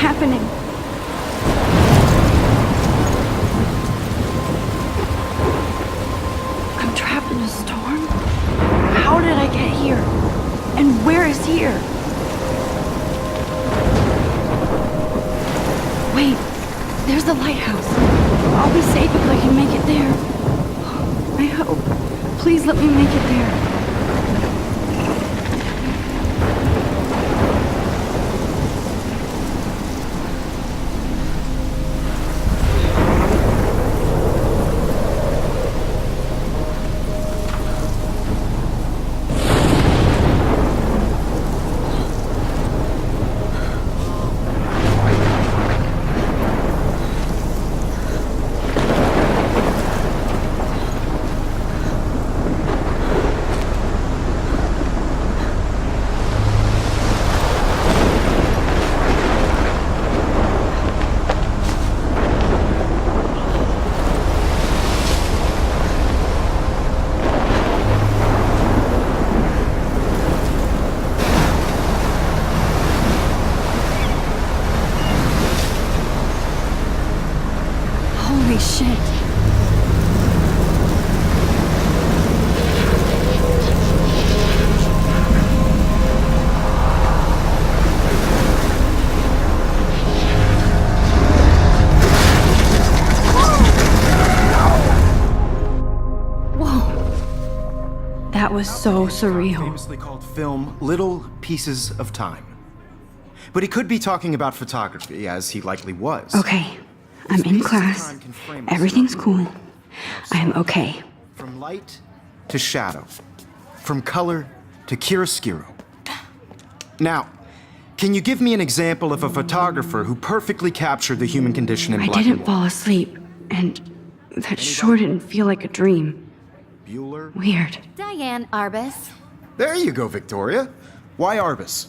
happening? I'm trapped in a storm? How did I get here? And where is here? Wait, there's the lighthouse. I'll be safe if I can make it there. I hope. Please let me make it there. Holy shit. Whoa. That was so surreal. Famously called film Little Pieces of Time. But he could be talking about photography, as he likely was. Okay. I'm in class. Everything's cool. I am okay. From light to shadow. From color to chiaroscuro. Now, can you give me an example of a photographer who perfectly captured the human condition in I black and didn't white? fall asleep, and that sure didn't feel like a dream. Bueller? Weird. Diane Arbus. There you go, Victoria. Why Arbus?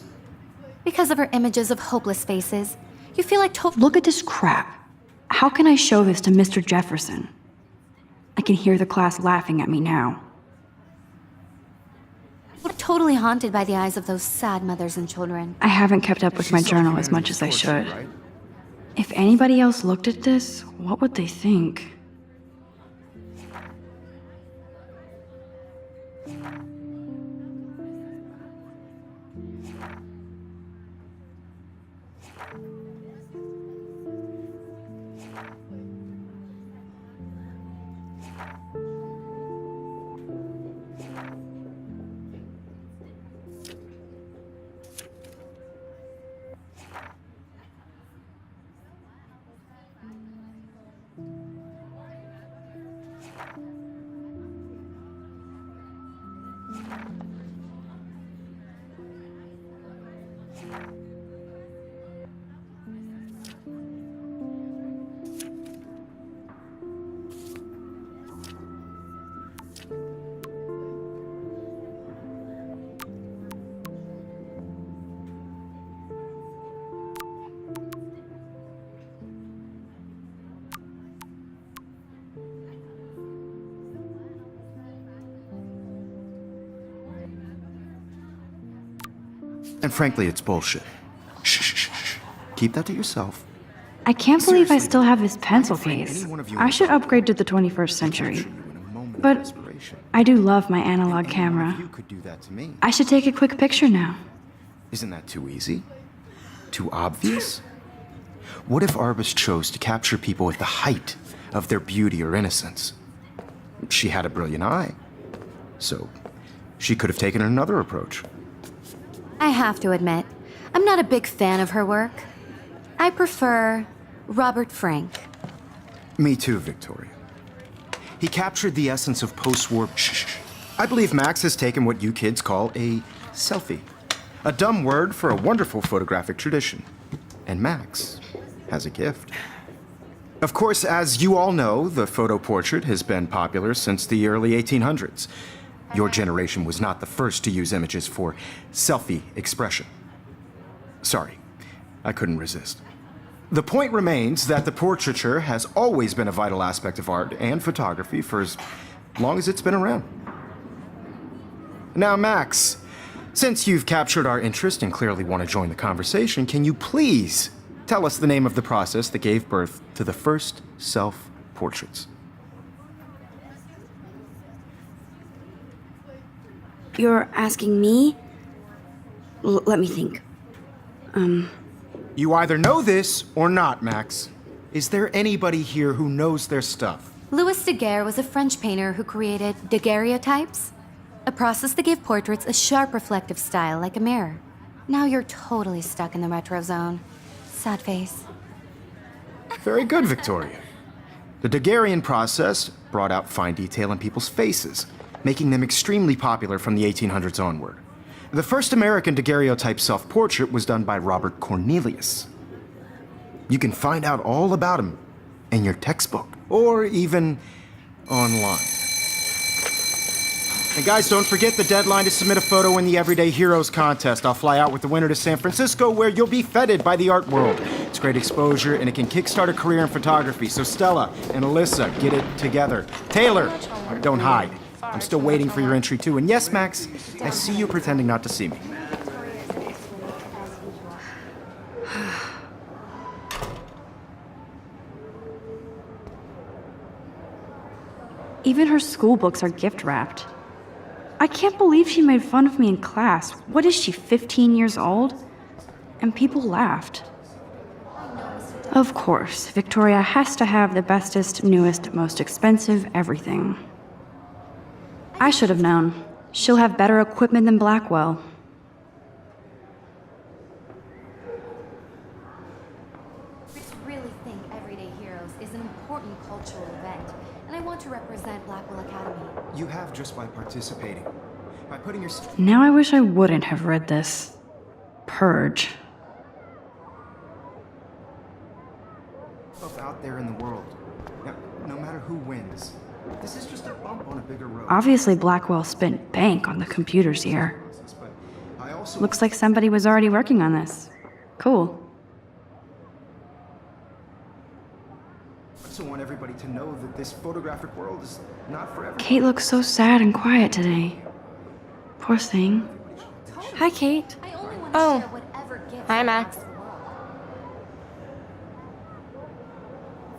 Because of her images of hopeless faces, you feel like Look at this crap. How can I show this to Mr. Jefferson? I can hear the class laughing at me now. totally haunted by the eyes of those sad mothers and children. I haven't kept up with my journal as much as I should. If anybody else looked at this, what would they think? And frankly, it's bullshit. Shh, shh, shh, shh. Keep that to yourself. I can't believe I Seriously, still have this pencil any case. one of you I in should the- upgrade to the 21st century. Capture you in a moment of But desperation. I do love my analog Any one camera. of you could do that to me. I should take a quick picture now. Isn't that too easy? Too obvious? What if Arbus chose to capture people at the height of their beauty or innocence? She had a brilliant eye, so she could have taken another approach. I have to admit, I'm not a big fan of her work. I prefer Robert Frank. Me too, Victoria. He captured the essence of post-war. Shh. I believe Max has taken what you kids call a selfie. A dumb word for a wonderful photographic tradition. And Max has a gift. Of course, as you all know, the photo portrait has been popular since the early 1800s. Your generation was not the first to use images for selfie expression. Sorry, I couldn't resist. The point remains that the portraiture has always been a vital aspect of art and photography for as long as it's been around. Now, Max, since you've captured our interest and clearly want to join the conversation, can you please tell us the name of the process that gave birth to the first self-portraits. You're asking me? Let me think. You either know this or not, Max. Is there anybody here who knows their stuff? Louis Daguerre was a French painter who created daguerreotypes, a process that gave portraits a sharp reflective style like a mirror. Now you're totally stuck in the retro zone. Sad face. Very good, Victoria. The Daguerrean process brought out fine detail in people's faces, making them extremely popular from the 1800s onward. The first American daguerreotype self-portrait was done by Robert Cornelius. You can find out all about him in your textbook, or even online. And guys, don't forget the deadline to submit a photo in the Everyday Heroes contest. I'll fly out with the winner to San Francisco, where you'll be feted by the art world. It's great exposure, and it can kickstart a career in photography. So Stella and Alyssa, get it together. Taylor, don't hide. I'm still waiting for your entry too. And yes, Max, I see you pretending not to see me. Even her school books are gift wrapped. I can't believe she made fun of me in class. What is she, 15 years old? And people laughed. Of course, Victoria has to have the bestest, newest, most expensive everything. I should have known. She'll have better equipment than Blackwell. I really think Everyday Heroes is an important cultural event, and I want to represent Blackwell Academy. You have just by participating. By putting your... Now I wish I wouldn't have read this. Purge. out there in the world. Now, no matter who wins, this is just a bump on a bigger road. Obviously, Blackwell spent bank on the computers here. Looks like somebody was already working on this. Cool. I also want everybody to know that this photographic world is not for everyone. Kate looks so sad and quiet today. Poor thing. Hi, Kate. Oh, hi, Max.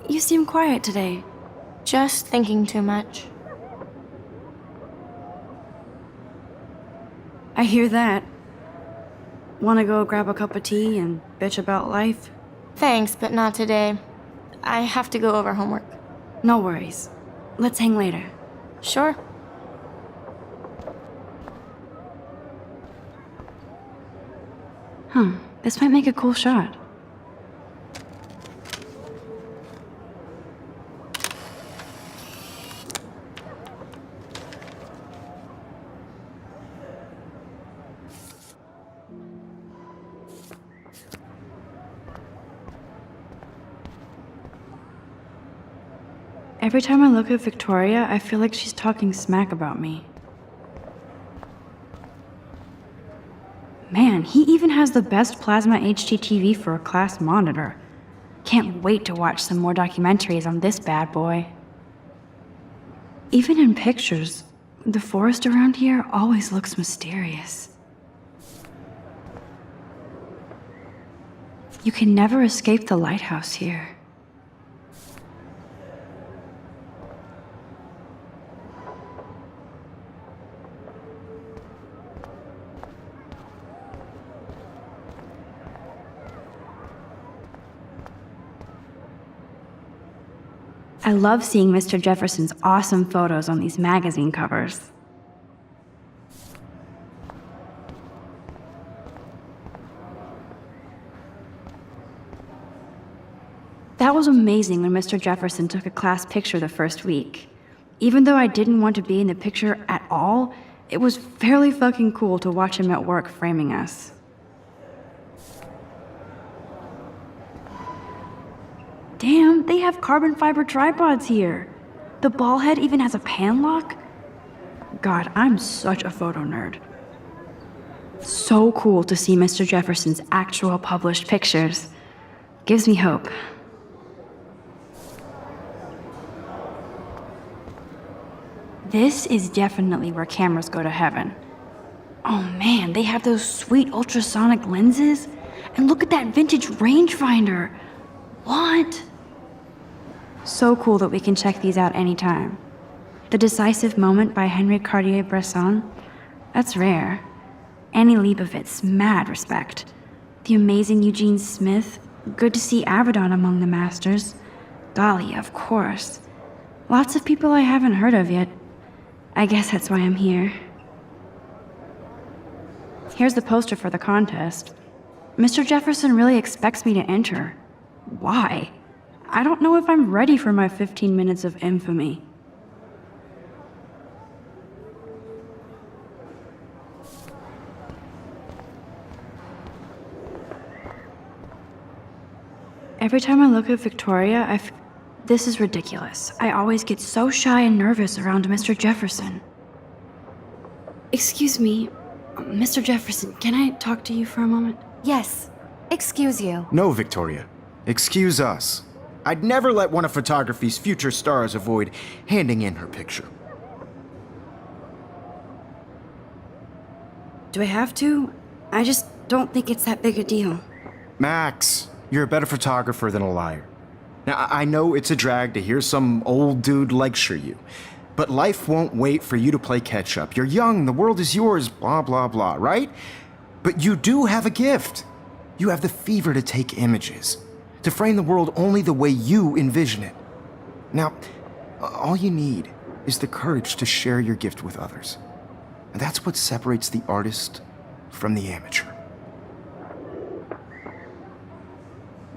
You seem quiet today. Just thinking too much. I hear that. Wanna go grab a cup of tea and bitch about life? Thanks, but not today. I have to go over homework. No worries. Let's hang later. Sure. This might make a cool shot. Every time I look at Victoria, I feel like she's talking smack about me. Man, he even has the best plasma HDTV for a class monitor. Can't wait to watch some more documentaries on this bad boy. Even in pictures, the forest around here always looks mysterious. You can never escape the lighthouse here. I love seeing Mr. Jefferson's awesome photos on these magazine covers. That was amazing when Mr. Jefferson took a class picture the first week. Even though I didn't want to be in the picture at all, it was fairly fucking cool to watch him at work framing us. Damn, they have carbon fiber tripods here. The ball head even has a pan lock. God, I'm such a photo nerd. So cool to see Mr. Jefferson's actual published pictures. Gives me hope. This is definitely where cameras go to heaven. Oh man, they have those sweet ultrasonic lenses. And look at that vintage rangefinder. What? So cool that we can check these out anytime. The Decisive Moment by Henry Cartier-Bresson. That's rare. Annie Leibovitz, mad respect. The amazing Eugene Smith. Good to see Avedon among the masters. Dahlia, of course. Lots of people I haven't heard of yet. I guess that's why I'm here. Here's the poster for the contest. Mr. Jefferson really expects me to enter. Why? I don't know if I'm ready for my 15 minutes of infamy. Every time I look at Victoria, this is ridiculous. I always get so shy and nervous around Mr. Jefferson. Excuse me, Mr. Jefferson, can I talk to you for a moment? Yes. Excuse you. No, Victoria. Excuse us. I'd never let one of photography's future stars avoid handing in her picture. Do I have to? I just don't think it's that big a deal. Max, you're a better photographer than a liar. Now, I know it's a drag to hear some old dude lecture you, but life won't wait for you to play catch-up. You're young, the world is yours, blah, blah, blah, right? But you do have a gift. You have the fever to take images, to frame the world only the way you envision it. Now, all you need is the courage to share your gift with others. And that's what separates the artist from the amateur.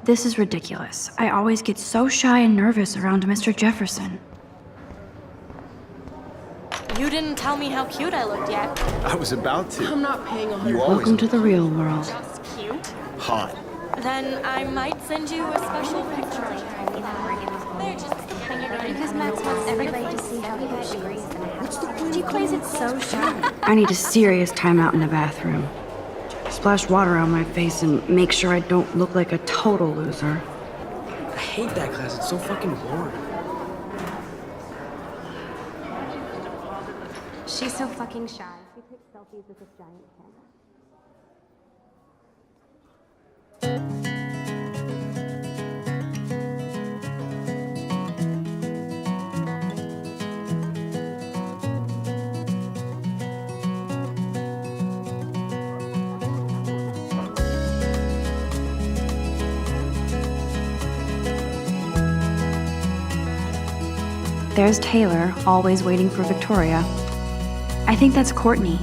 This is ridiculous. I always get so shy and nervous around Mr. Jefferson. You didn't tell me how cute I looked yet. I was about to. I'm not paying 100. You always Welcome to the real world. Just cute? hot. Then I might send you a special picture. They're just Because Max wants everybody to see how he got degrees. He plays it so shy. I need a serious timeout in the bathroom. Splash water on my face and make sure I don't look like a total loser. I hate that class. It's so fucking boring. She's so fucking shy. She takes selfies with this giant camera. There's Taylor, always waiting for Victoria. I think that's Courtney.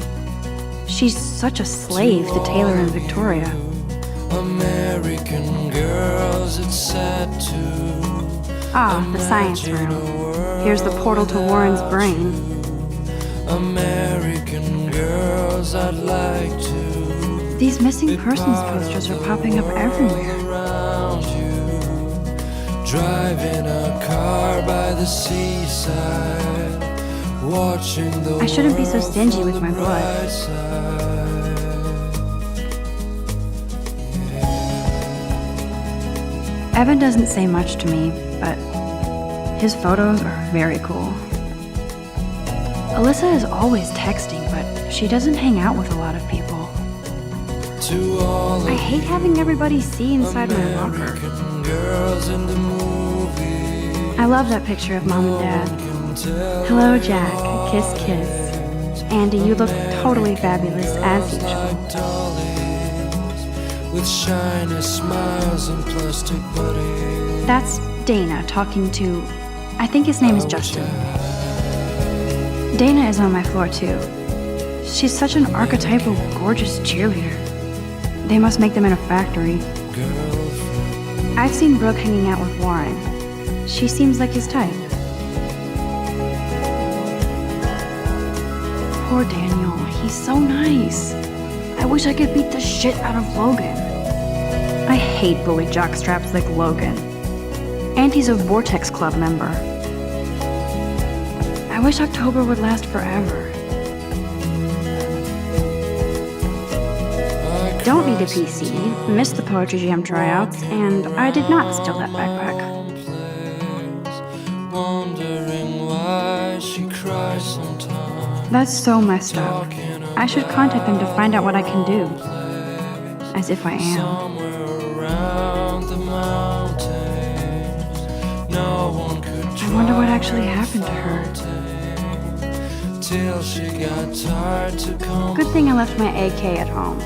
She's such a slave to Taylor and Victoria. American girls, it's sad to Ah, the science room. Here's the portal to Warren's brain. American girls, I'd like to These missing persons posters are popping up everywhere. around you, driving a car by the seaside, watching the I shouldn't be so world stingy from with the my blood. bright side. Evan doesn't say much to me, but his photos are very cool. Alyssa is always texting, but she doesn't hang out with a lot of people. To all I hate having everybody see inside my locker. American girls in the movie, I love that picture of Mom and Dad. can tell Hello, Jack. Kiss, kiss. Andy, you look totally fabulous, as usual. like dollies with shiny smiles and plastic buddies. That's Dana talking to... I think his name is Justin. Dana is on my floor, too. She's such an archetypal, gorgeous cheerleader. They must make them in a factory. I've seen Brooke hanging out with Warren. She seems like his type. Poor Daniel. He's so nice. I wish I could beat the shit out of Logan. I hate bully jockstraps like Logan. And he's a Vortex Club member. I wish October would last forever. Don't need a PC, missed the Poetry Jam tryouts, and I did not steal that backpack. Wondering why she cries sometimes. That's so messed up. I should contact them to find out what I can do. As if I am. Somewhere wonder what actually happened to her. Till she got tired to come. Good thing I left my AK at home.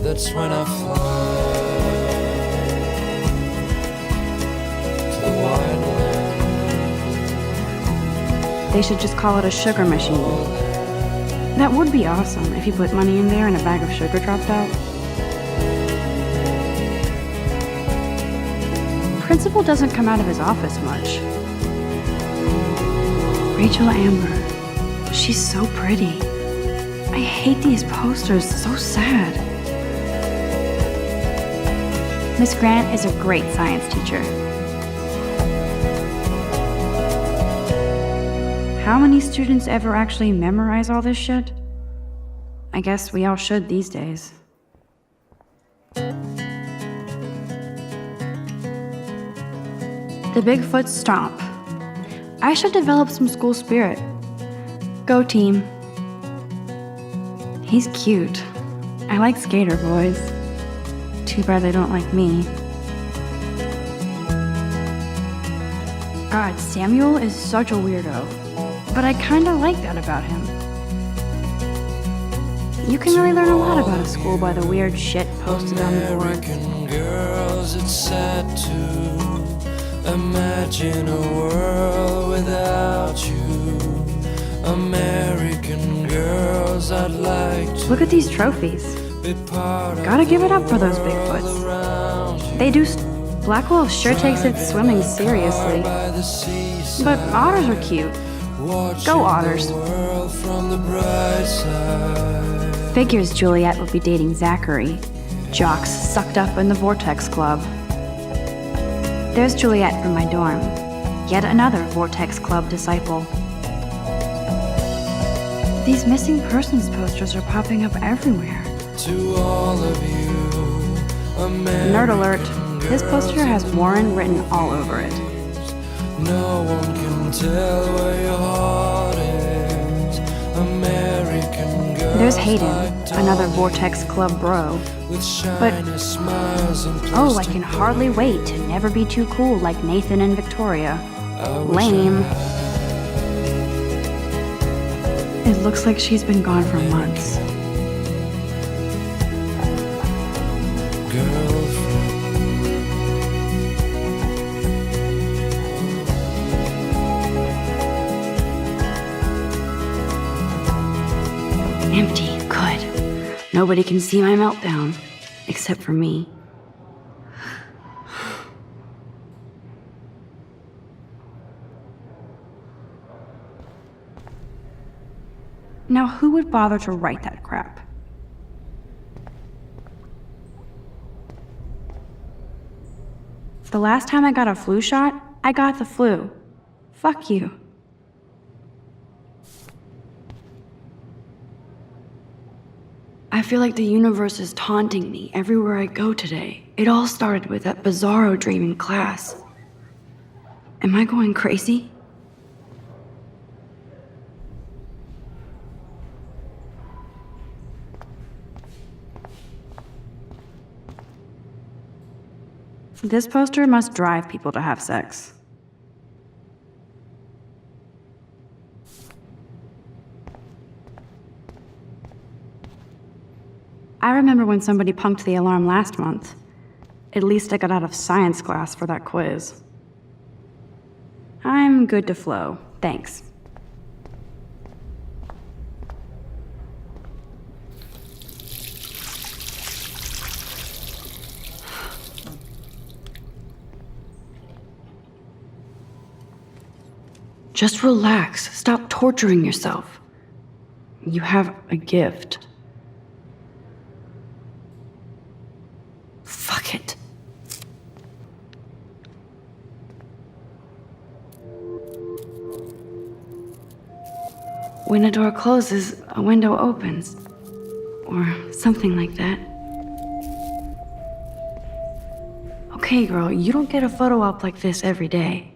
That's when I fly to the wide land. They should just call it a sugar machine. That would be awesome if you put money in there and a bag of sugar dropped out. Principal doesn't come out of his office much. Rachel Amber. She's so pretty. I hate these posters, so sad. Miss Grant is a great science teacher. How many students ever actually memorize all this shit? I guess we all should these days. The Bigfoot Stomp. I should develop some school spirit. Go team. He's cute. I like skater boys. Too bad they don't like me. God, Samuel is such a weirdo. But I kinda like that about him. You can really learn a lot about a school by the weird shit posted on the board. American girls, it's sad to imagine a world without you. American girls, I'd like to Look at these trophies. be part of Gotta give it up for those Bigfoots. around you. They do. Blackwell sure takes its swimming seriously. By the seaside, But otters are cute. Go Otters. the world from the bright side. Figures Juliet would be dating Zachary. Jocks sucked up in the Vortex Club. There's Juliet from my dorm. Yet another Vortex Club disciple. These missing persons posters are popping up everywhere. To all of you, Nerd alert. This poster has Warren written all over it. no one can tell where your heart is. American girls There's Hayden, like another Vortex Club bro. with shiny smiles and Oh, I can hardly wait to never be too cool like Nathan and Victoria. Lame. It looks like she's been gone for months. girlfriend. Empty. Good. Nobody can see my meltdown. Except for me. Now, who would bother to write that crap? The last time I got a flu shot, I got the flu. Fuck you. I feel like the universe is taunting me everywhere I go today. It all started with that bizarro dream in class. Am I going crazy? This poster must drive people to have sex. I remember when somebody punked the alarm last month. At least I got out of science class for that quiz. I'm good to flow, thanks. Just relax. Stop torturing yourself. You have a gift. Fuck it. When a door closes, a window opens. Or something like that. Okay, girl, you don't get a photo op like this every day.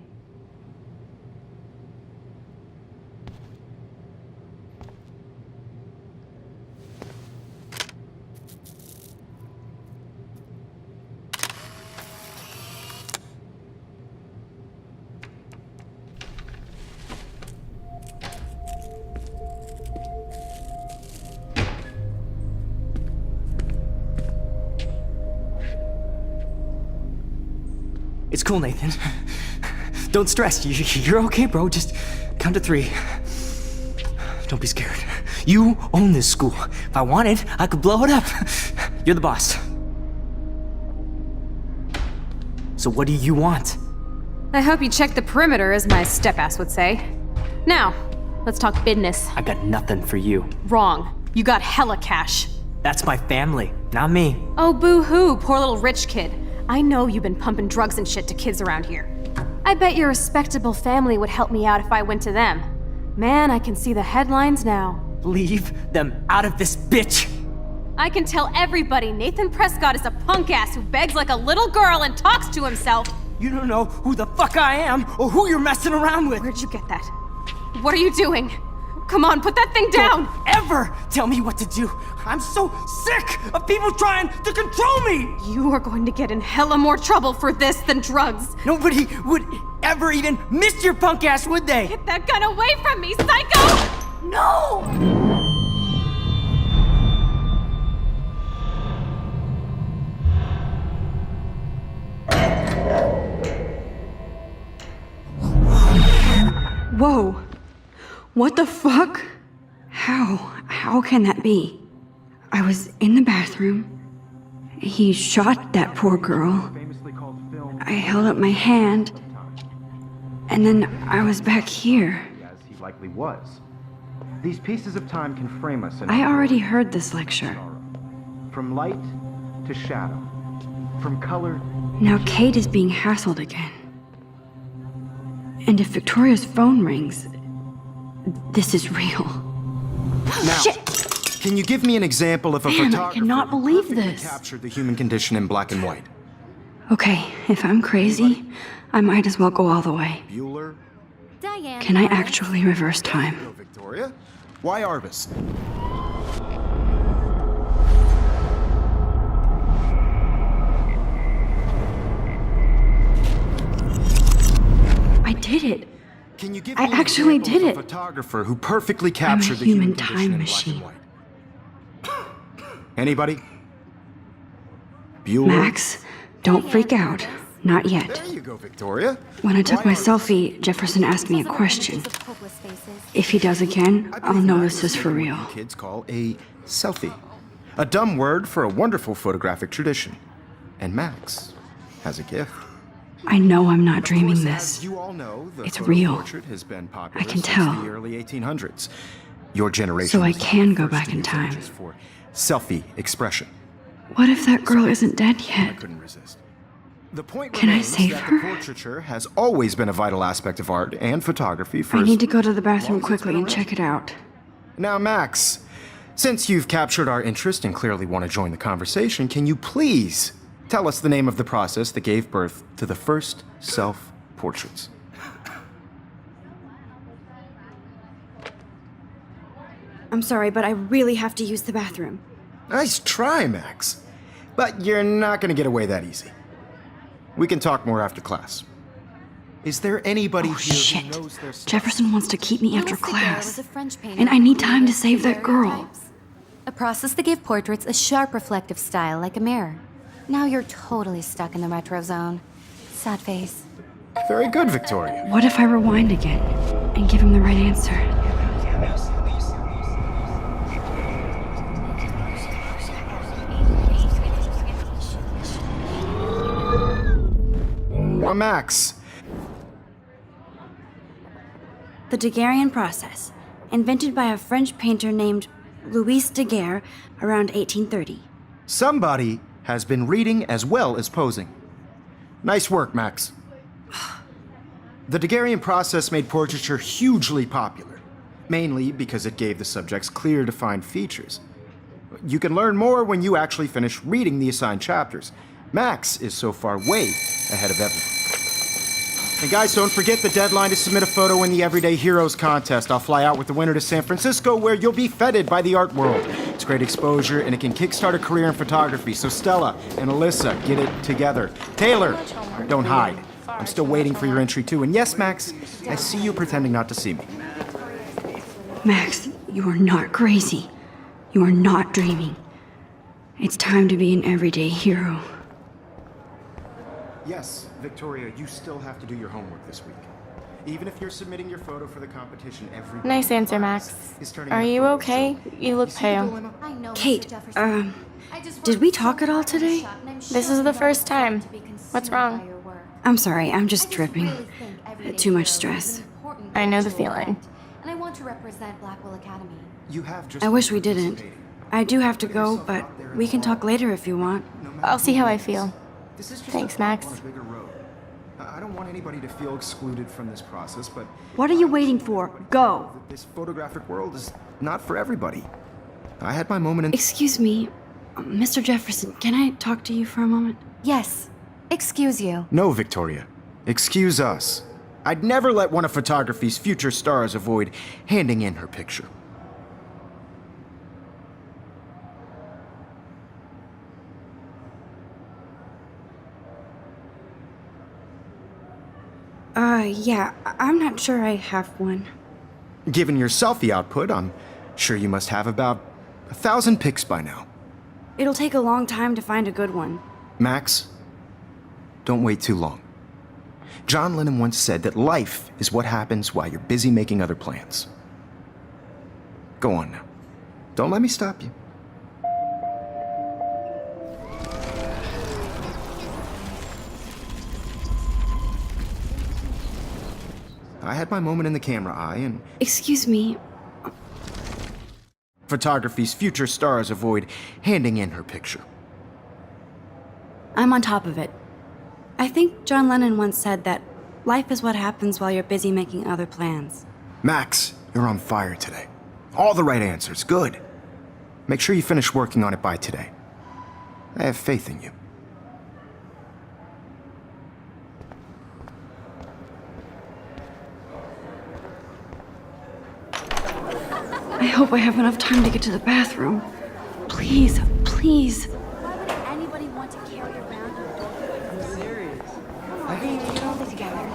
It's cool, Nathan. Don't stress. You're okay, bro. Just count to 3. Don't be scared. You own this school. If I wanted, I could blow it up. You're the boss. So what do you want? I hope you checked the perimeter, as my step-ass would say. Now, let's talk business. I got nothing for you. Wrong. You got hella cash. That's my family, not me. Oh, boo-hoo, poor little rich kid. I know you've been pumping drugs and shit to kids around here. I bet your respectable family would help me out if I went to them. Man, I can see the headlines now. Leave them out of this bitch! I can tell everybody Nathan Prescott is a punk ass who begs like a little girl and talks to himself. You don't know who the fuck I am or who you're messing around with. Where'd you get that? What are you doing? Come on, put that thing down! Don't ever tell me what to do. I'm so sick of people trying to control me. You are going to get in hella more trouble for this than drugs. Nobody would ever even miss your punk ass, would they? Get that gun away from me, psycho! No! Whoa. What the fuck? How can that be? I was in the bathroom. He shot that poor girl. I held up my hand. And then I was back here. As he likely was. These pieces of time can frame us in I already heard this lecture. from light to shadow, from color. Now Kate is being hassled again. And if Victoria's phone rings, this is real. Now, Shit! can you give me an example of a Man, I photographer cannot who believe perfectly this. captured the human condition in black and white? Okay, if I'm crazy, I might as well go all the way. Bueller? Diane. Can I actually reverse time? No, Victoria? Why Arvis? I did it. Can you give I me an actually example did of a it. photographer who perfectly captured the human human condition time in machine. black and white? Anybody? Bueller? Max, don't freak out. Not yet. There you go, Victoria. When I took Why my Arvis? selfie, Jefferson asked me a question. If he does again, I I'll believe know Max this is has for taken real. what you kids call a selfie. A dumb word for a wonderful photographic tradition. And Max has a gift. I know I'm not Of dreaming course, this. as you all know, the It's photo real. portrait has been popular I can since tell. the early 1800s. Your generation So I was the can go first back to in use time. images for selfie expression. What if that girl isn't dead I yet? couldn't resist. The point Can I remains save that her? the portraiture has always been a vital aspect of art and photography for I as need to go to the long bathroom as it's quickly been and check it out. Now, Max, since you've captured our interest and clearly want to join the conversation, can you please tell us the name of the process that gave birth to the first self-portraits? I'm sorry, but I really have to use the bathroom. Nice try, Max. But you're not going to get away that easy. We can talk more after class. Is there anybody Oh, here shit. who knows their stuff? Jefferson wants to keep me after Louis Daguerre class. was a French painter And I who need time to created save that girl. daguerreotypes, a process that gave portraits a sharp reflective style like a mirror. Now you're totally stuck in the retro zone. Sad face. Very good, Victoria. What if I rewind again and give him the right answer? Max, The Daguerrean process, invented by a French painter named Louis Daguerre around 1830. somebody has been reading as well as posing. Nice work, Max. The Daguerrean process made portraiture hugely popular, mainly because it gave the subjects clear, defined features. You can learn more when you actually finish reading the assigned chapters. Max is so far way ahead of everyone. And guys, don't forget the deadline to submit a photo in the Everyday Heroes contest. I'll fly out with the winner to San Francisco, where you'll be feted by the art world. It's great exposure, and it can kickstart a career in photography. So Stella and Alyssa, get it together. Taylor, don't hide. I'm still waiting for your entry too. And yes, Max, I see you pretending not to see me. Max, you are not crazy. You are not dreaming. It's time to be an everyday hero. Yes, Victoria, you still have to do your homework this week. Even if you're submitting your photo for the competition every Nice day, answer, Max. is turning Are in a you photo, okay? so You look see the pale. dilemma? I know, Kate, Mr. Jefferson. I just did worked we so talk at all hard on today? the shot, and I'm This sure is you the know first it's hard time. to be consumed What's by wrong? your work. I'm sorry, I'm I just dripping. really think everyday Too much hero is stress. an important I know the cultural feeling. event, and I want to represent Blackwell Academy. You have just I wish we been didn't. participating. I do have to Put go, yourself but out there in we the can talk world. later if you want. No matter I'll see who how I wins, feel. This is just Thanks, a bump Max. on a bigger road. I don't want anybody to feel excluded from this process, but What are you waiting for? Go! this photographic world is not for everybody. I had my moment in. Excuse me, Mr. Jefferson, can I talk to you for a moment? Yes. Excuse you. No, Victoria. Excuse us. I'd never let one of photography's future stars avoid handing in her picture. Yeah, I'm not sure I have one. Given your selfie output, I'm sure you must have about 1,000 pics by now. It'll take a long time to find a good one. Max, don't wait too long. John Lennon once said that life is what happens while you're busy making other plans. Go on now. Don't let me stop you. I had my moment in the camera eye, and Excuse me, photography's future stars avoid handing in her picture. I'm on top of it. I think John Lennon once said that life is what happens while you're busy making other plans. Max, you're on fire today. All the right answers. Good. Make sure you finish working on it by today. I have faith in you. I hope I have enough time to get to the bathroom. Please, please. Why would anybody want to carry around a dog? I'm serious. I think we can hold it together.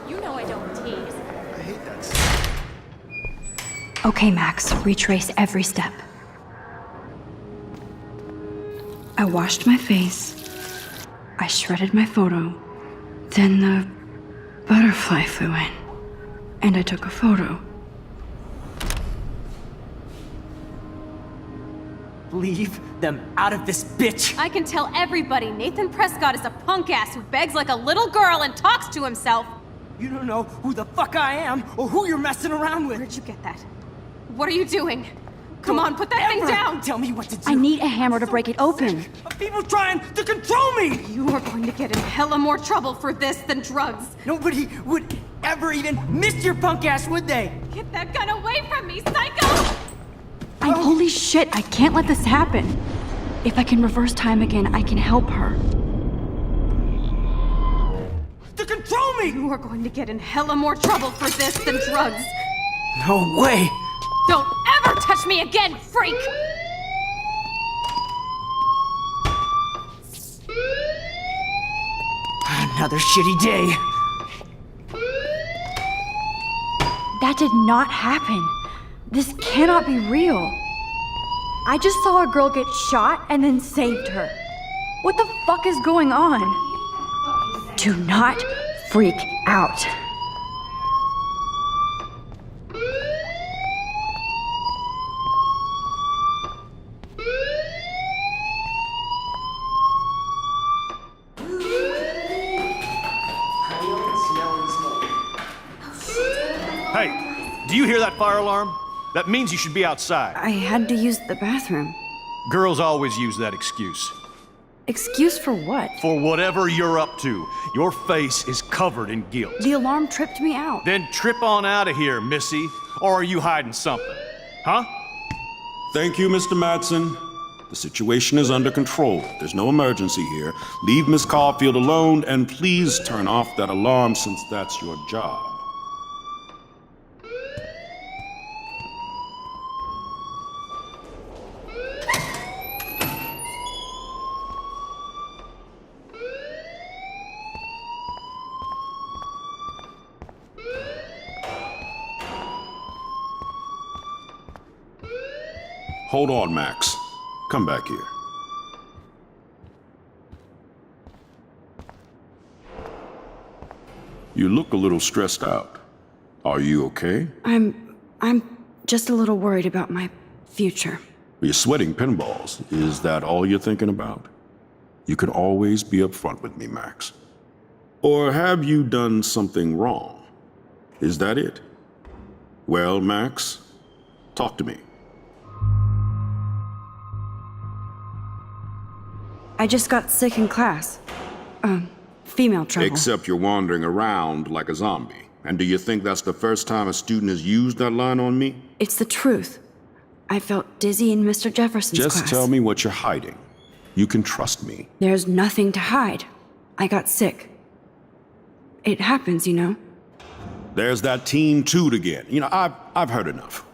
You know I don't tease. Okay, Max, retrace every step. I washed my face. I shredded my photo. Then the butterfly flew in. And I took a photo. Leave them out of this bitch! I can tell everybody Nathan Prescott is a punk ass who begs like a little girl and talks to himself. You don't know who the fuck I am or who you're messing around with. Where'd you get that? What are you doing? Come on, put that thing Ever down! Tell me what to do. I need a hammer to break it open. Of people trying to control me! You are going to get in hella more trouble for this than drugs. Nobody would ever even miss your punk ass, would they? Get that gun away from me, psycho! Holy shit, I can't let this happen. If I can reverse time again, I can help her. To control me! You are going to get in hella more trouble for this than drugs. No way! Don't ever touch me again, freak! Another shitty day. That did not happen. This cannot be real. I just saw a girl get shot and then saved her. What the fuck is going on? Do not freak out. Hey, do you hear that fire alarm? That means you should be outside. I had to use the bathroom. Girls always use that excuse. Excuse for what? For whatever you're up to, your face is covered in guilt. The alarm tripped me out. Then trip on out of here, Missy. Or are you hiding something? Huh? Thank you, Mr. Madsen. The situation is under control. There's no emergency here. Leave Miss Caulfield alone, and please turn off that alarm since that's your job. Hold on, Max. Come back here. You look a little stressed out. Are you okay? I'm just a little worried about my future. You're sweating pinballs. Is that all you're thinking about? You can always be upfront with me, Max. Or have you done something wrong? Is that it? Well, Max, talk to me. I just got sick in class. Female trouble. Except you're wandering around like a zombie. And do you think that's the first time a student has used that line on me? It's the truth. I felt dizzy in Mr. Jefferson's class. Just tell me what you're hiding. You can trust me. There's nothing to hide. I got sick. It happens, you know. There's that teen toot again. You know, I've heard enough.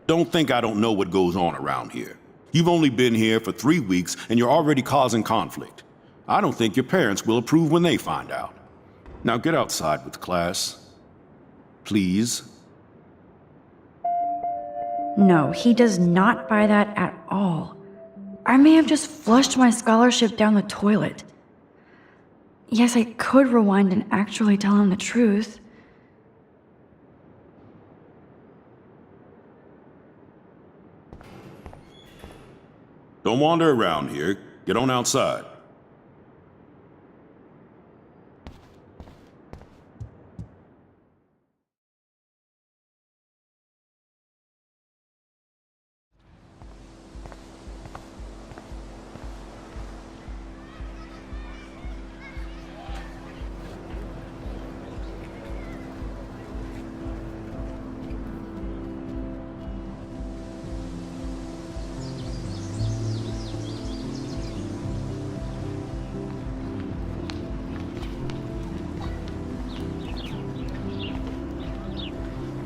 Don't think I don't know what goes on around here. You've only been here for 3 weeks and you're already causing conflict. I don't think your parents will approve when they find out. Now get outside with class. Please. No, he does not buy that at all. I may have just flushed my scholarship down the toilet. Yes, I could rewind and actually tell him the truth. Don't wander around here. Get on outside.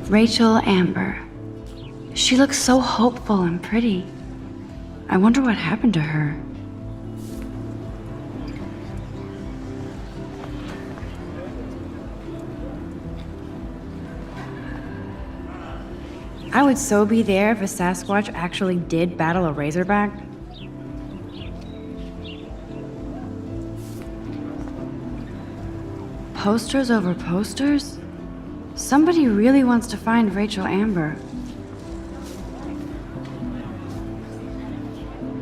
Rachel Amber. She looks so hopeful and pretty. I wonder what happened to her. I would so be there if a Sasquatch actually did battle a Razorback. Posters over posters? Somebody really wants to find Rachel Amber.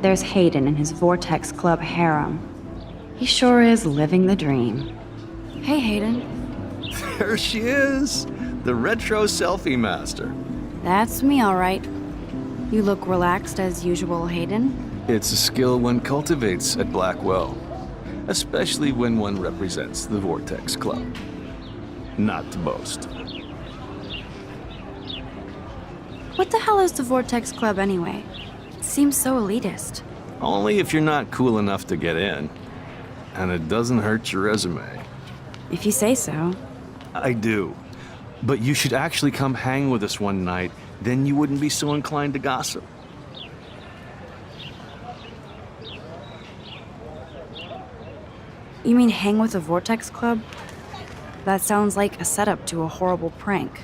There's Hayden in his Vortex Club harem. He sure is living the dream. Hey, Hayden. There she is, the retro selfie master. That's me, all right. You look relaxed as usual, Hayden. It's a skill one cultivates at Blackwell, especially when one represents the Vortex Club. Not to boast. What the hell is the Vortex Club anyway? It seems so elitist. Only if you're not cool enough to get in. And it doesn't hurt your resume. If you say so. I do. But you should actually come hang with us one night, then you wouldn't be so inclined to gossip. You mean hang with the Vortex Club? That sounds like a setup to a horrible prank.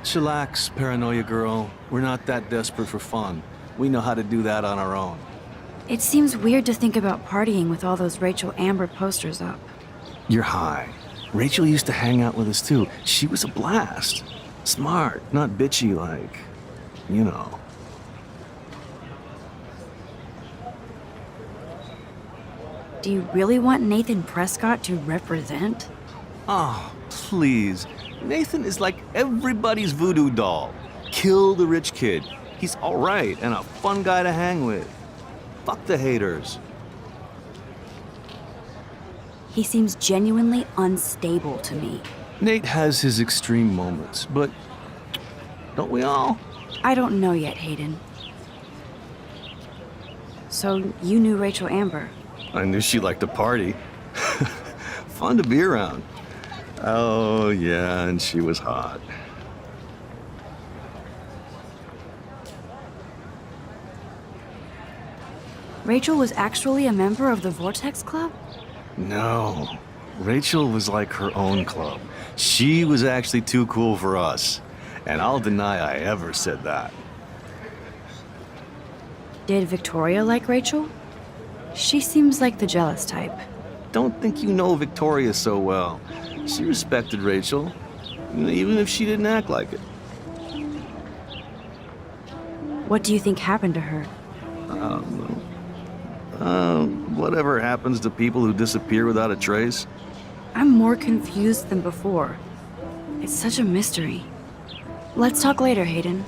Chillax, paranoia girl. We're not that desperate for fun. We know how to do that on our own. It seems weird to think about partying with all those Rachel Amber posters up. You're high. Rachel used to hang out with us too. She was a blast. Smart, not bitchy like, you know. Do you really want Nathan Prescott to represent? Oh, please. Nathan is like everybody's voodoo doll. Kill the rich kid. He's all right and a fun guy to hang with. Fuck the haters. He seems genuinely unstable to me. Nate has his extreme moments, but don't we all? I don't know yet, Hayden. So you knew Rachel Amber? I knew she liked to party. Fun to be around. Oh, yeah, and she was hot. Rachel was actually a member of the Vortex Club? No. Rachel was like her own club. She was actually too cool for us. And I'll deny I ever said that. Did Victoria like Rachel? She seems like the jealous type. Don't think you know Victoria so well. She respected Rachel, even if she didn't act like it. What do you think happened to her? Whatever happens to people who disappear without a trace. I'm more confused than before. It's such a mystery. Let's talk later, Hayden.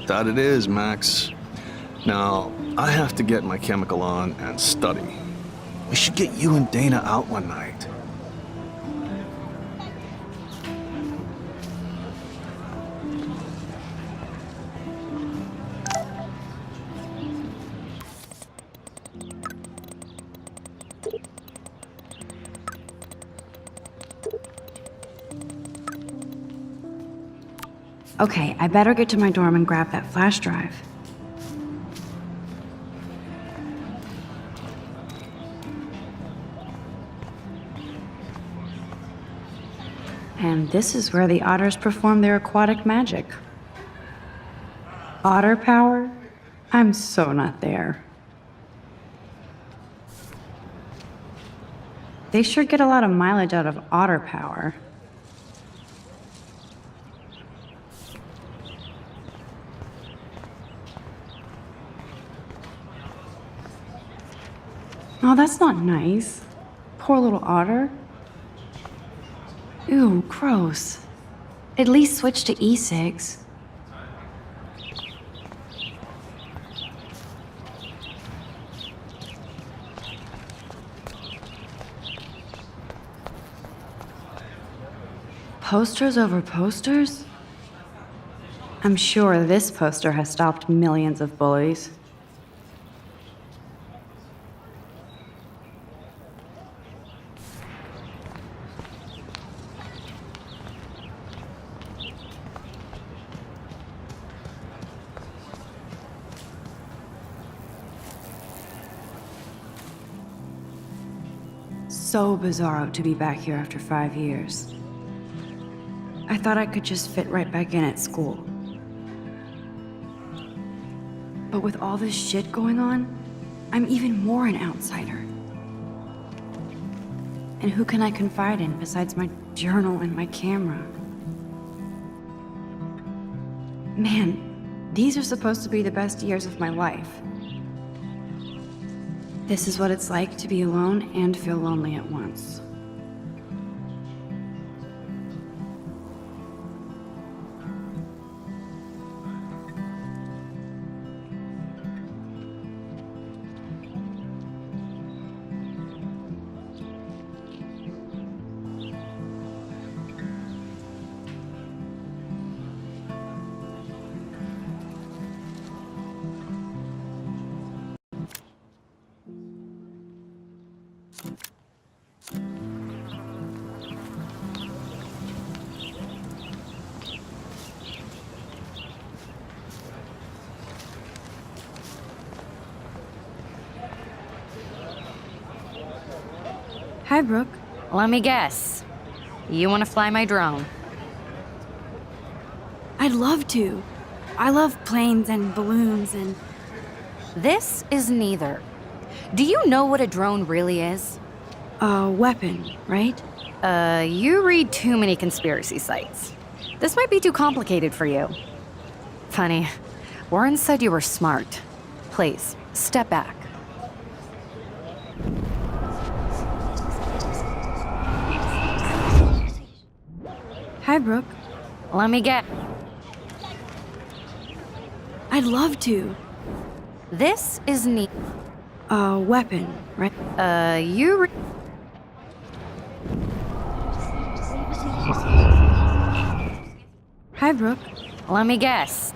That it is, Max. Now, I have to get my chemical on and study. We should get you and Dana out one night. Okay, I better get to my dorm and grab that flash drive. And this is where the otters perform their aquatic magic. Otter power? I'm so not there. They sure get a lot of mileage out of otter power. Oh, that's not nice. Poor little otter. Ew, gross. At least switch to e-cigs. Posters over posters? I'm sure this poster has stopped millions of bullies. So bizarro to be back here after 5 years. I thought I could just fit right back in at school. But with all this shit going on, I'm even more an outsider. And who can I confide in besides my journal and my camera? Man, these are supposed to be the best years of my life. This is what it's like to be alone and feel lonely at once. Hi, Brooke. Let me guess. You want to fly my drone? I'd love to. I love planes and balloons and... This is neither. Do you know what a drone really is? A weapon, right? You read too many conspiracy sites. This might be too complicated for you. Funny, Warren said you were smart. Please, step back. Hi, Brooke. Let me get. I'd love to. This is neat. A weapon, right? You read. Hi, Brooke. Let me guess.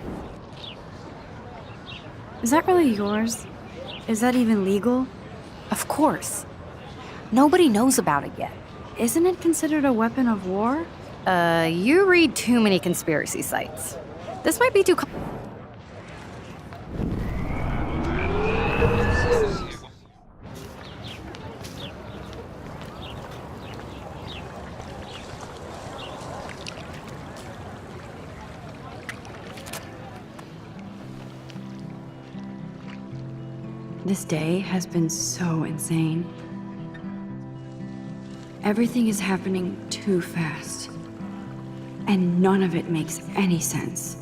Is that really yours? Is that even legal? Of course. Nobody knows about it yet. Isn't it considered a weapon of war? You read too many conspiracy sites. This might be too This day has been so insane. Everything is happening too fast. And none of it makes any sense.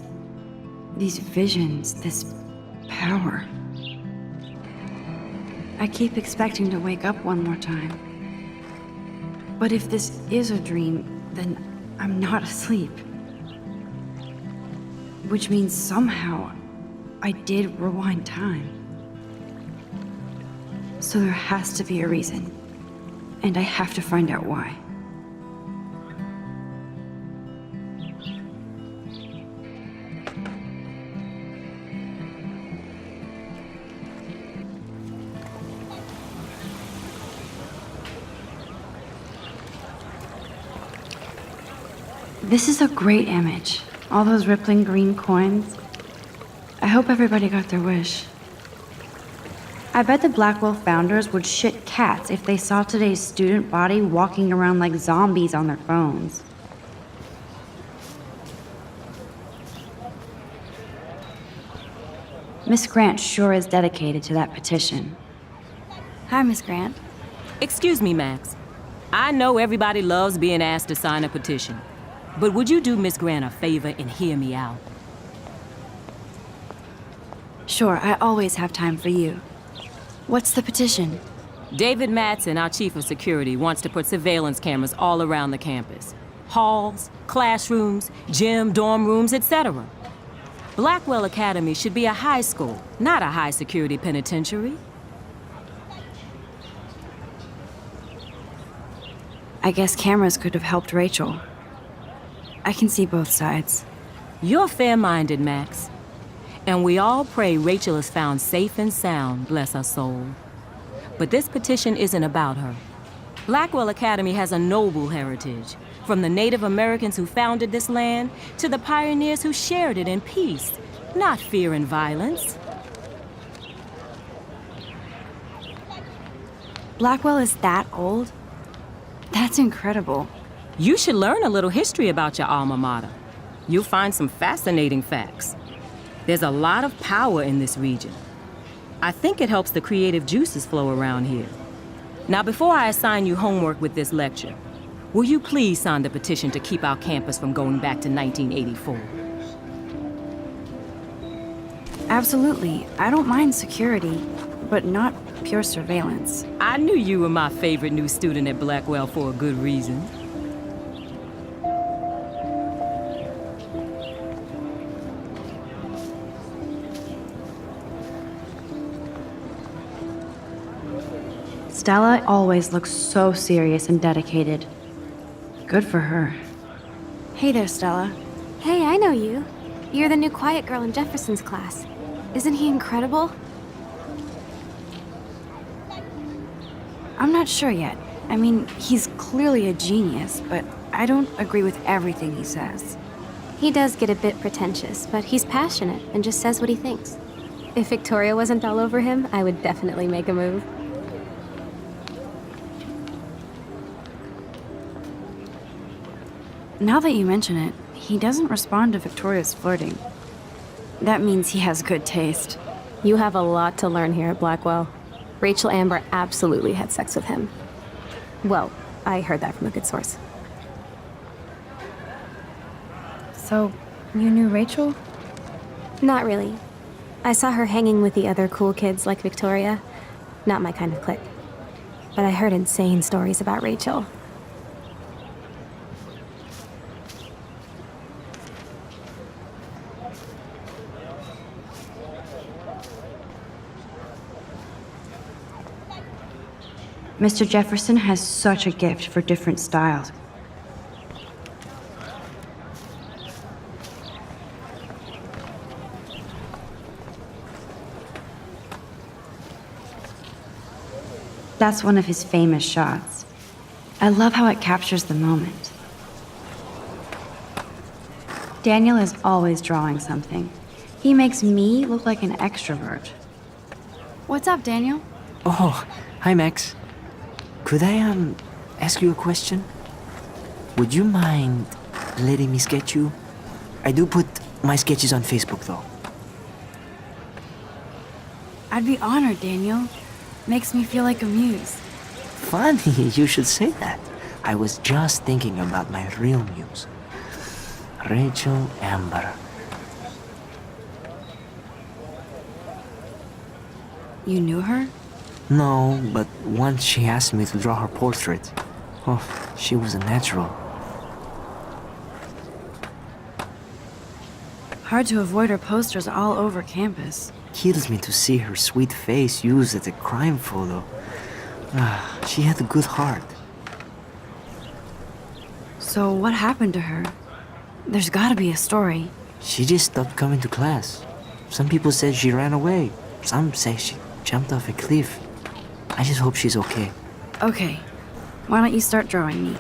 These visions, this power. I keep expecting to wake up one more time. But if this is a dream, then I'm not asleep. Which means somehow I did rewind time. So there has to be a reason. And I have to find out why. This is a great image. All those rippling green coins. I hope everybody got their wish. I bet the Blackwell founders would shit cats if they saw today's student body walking around like zombies on their phones. Miss Grant sure is dedicated to that petition. Hi, Miss Grant. Excuse me, Max. I know everybody loves being asked to sign a petition. But would you do Miss Grant a favor and hear me out? Sure, I always have time for you. What's the petition? David Madsen, our chief of security, wants to put surveillance cameras all around the campus. Halls, classrooms, gym, dorm rooms, etc. Blackwell Academy should be a high school, not a high-security penitentiary. I guess cameras could have helped Rachel. I can see both sides. You're fair-minded, Max. And we all pray Rachel is found safe and sound, bless her soul. But this petition isn't about her. Blackwell Academy has a noble heritage, from the Native Americans who founded this land to the pioneers who shared it in peace, not fear and violence. Blackwell is that old? That's incredible. You should learn a little history about your alma mater. You'll find some fascinating facts. There's a lot of power in this region. I think it helps the creative juices flow around here. Now, before I assign you homework with this lecture, will you please sign the petition to keep our campus from going back to 1984? Absolutely. I don't mind security, but not pure surveillance. I knew you were my favorite new student at Blackwell for a good reason. Stella always looks so serious and dedicated. Good for her. Hey there, Stella. Hey, I know you. You're the new quiet girl in Jefferson's class. Isn't he incredible? I'm not sure yet. I mean, he's clearly a genius, but I don't agree with everything he says. He does get a bit pretentious, but he's passionate and just says what he thinks. If Victoria wasn't all over him, I would definitely make a move. Now that you mention it, he doesn't respond to Victoria's flirting. That means he has good taste. You have a lot to learn here at Blackwell. Rachel Amber absolutely had sex with him. Well, I heard that from a good source. So, you knew Rachel? Not really. I saw her hanging with the other cool kids like Victoria. Not my kind of clique. But I heard insane stories about Rachel. Mr. Jefferson has such a gift for different styles. That's one of his famous shots. I love how it captures the moment. Daniel is always drawing something. He makes me look like an extrovert. What's up, Daniel? Oh, hi, Max. Could I, ask you a question? Would you mind letting me sketch you? I do put my sketches on Facebook, though. I'd be honored, Daniel. Makes me feel like a muse. Funny, you should say that. I was just thinking about my real muse, Rachel Amber. You knew her? No, but once she asked me to draw her portrait. Oh, she was a natural. Hard to avoid her posters all over campus. Kills me to see her sweet face used as a crime photo. She had a good heart. So what happened to her? There's gotta be a story. She just stopped coming to class. Some people said she ran away. Some say she jumped off a cliff. I just hope she's okay. Okay, why don't you start drawing me?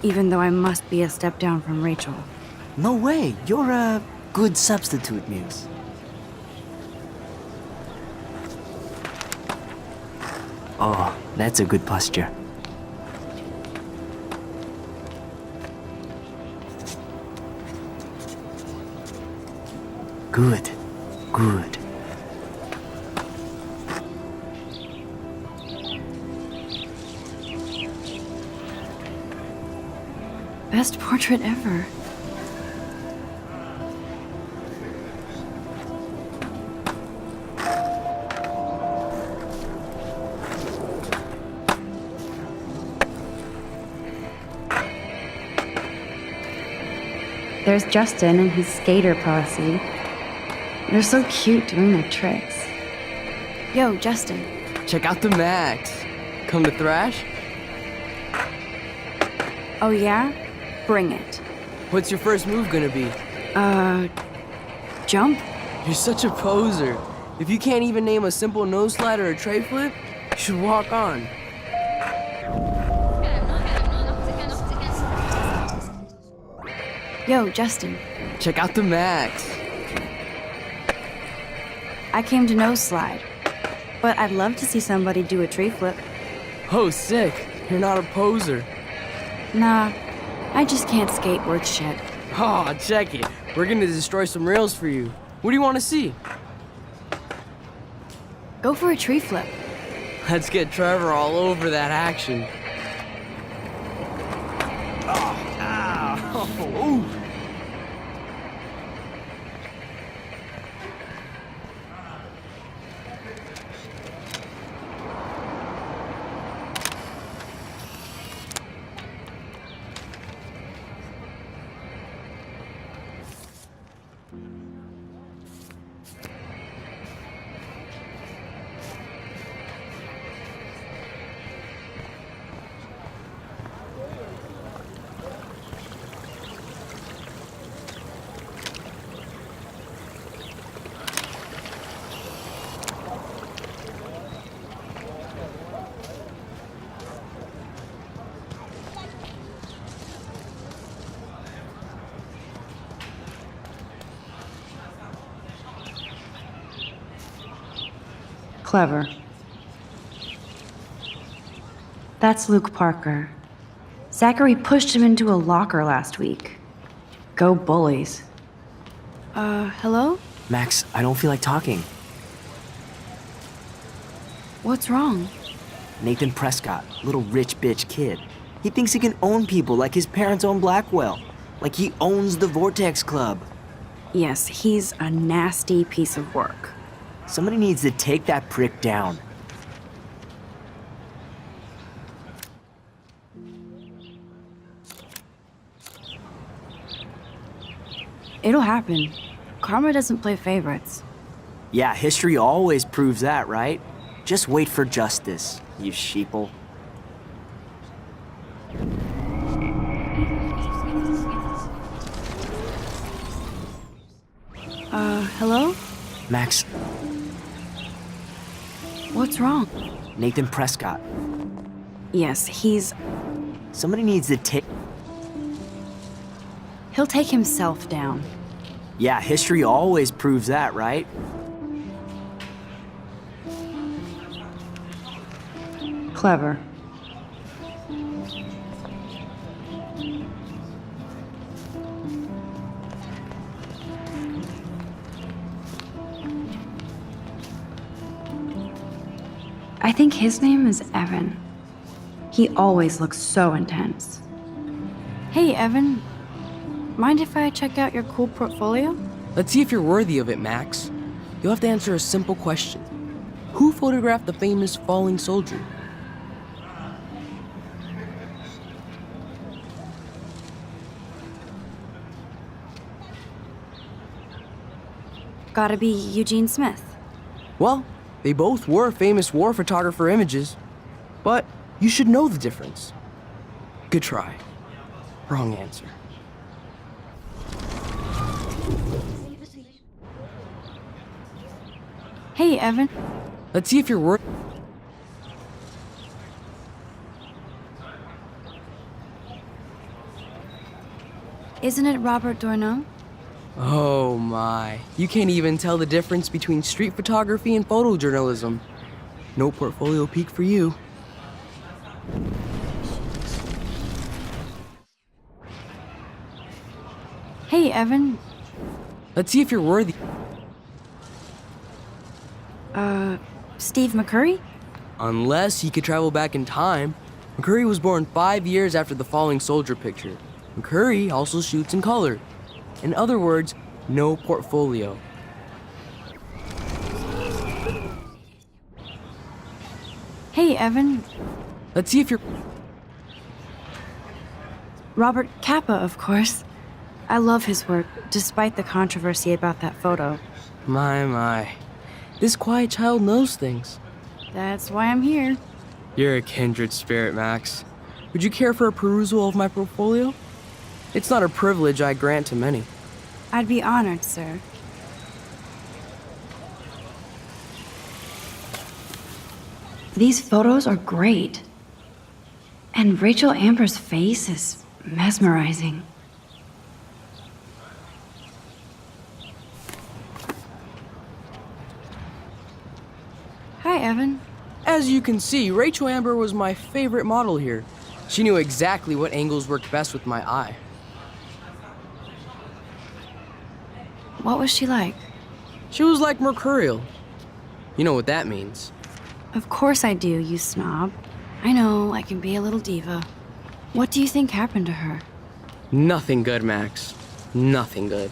Even though I must be a step down from Rachel. No way, you're a good substitute, Muse. Oh, that's a good posture. Good, good. Best portrait ever. There's Justin and his skater posse. They're so cute doing their tricks. Yo, Justin. Check out the Max. Come to thrash? Oh yeah? Bring it. What's your first move gonna be? Jump? You're such a poser. If you can't even name a simple nose slide or a tray flip, you should walk on. Yo, Justin. Check out the Max. I came to nose slide, but I'd love to see somebody do a tree flip. Oh, sick. You're not a poser. Nah, I just can't skateboard shit. Oh, check it. We're gonna destroy some rails for you. What do you want to see? Go for a tree flip. Let's get Trevor all over that action. Ooh. Clever. That's Luke Parker. Zachary pushed him into a locker last week. Go bullies. Hello? Max, I don't feel like talking. What's wrong? Nathan Prescott, little rich bitch kid. He thinks he can own people like his parents own Blackwell. Like he owns the Vortex Club. Yes, he's a nasty piece of work. Somebody needs to take that prick down. It'll happen. Karma doesn't play favorites. Yeah, history always proves that, right? Just wait for justice, you sheeple. Hello? Max, What's wrong? Nathan Prescott. Yes, he's... Somebody needs to take... He'll take himself down. Yeah, history always proves that, right? Clever. I think his name is Evan. He always looks so intense. Hey, Evan. Mind if I check out your cool portfolio? Let's see if you're worthy of it, Max. You'll have to answer a simple question. Who photographed the famous falling soldier? Gotta be Eugene Smith. Well, they both were famous war photographer images, but you should know the difference. Good try. Wrong answer. Hey, Evan. Let's see if you're worth. Isn't it Robert Doisneau? Oh my. You can't even tell the difference between street photography and photojournalism. No portfolio peak for you. Hey, Evan. Let's see if you're worthy. Steve McCurry? Unless he could travel back in time. McCurry was born 5 years after the falling soldier picture. McCurry also shoots in color. In other words, no portfolio. Hey, Evan. Let's see if you're... Robert Capa, of course. I love his work, despite the controversy about that photo. My. This quiet child knows things. That's why I'm here. You're a kindred spirit, Max. Would you care for a perusal of my portfolio? It's not a privilege I grant to many. I'd be honored, sir. These photos are great. And Rachel Amber's face is mesmerizing. Hi, Evan. As you can see, Rachel Amber was my favorite model here. She knew exactly what angles worked best with my eye. What was she like? She was like mercurial. You know what that means. Of course I do, you snob. I know, I can be a little diva. What do you think happened to her? Nothing good, Max. Nothing good.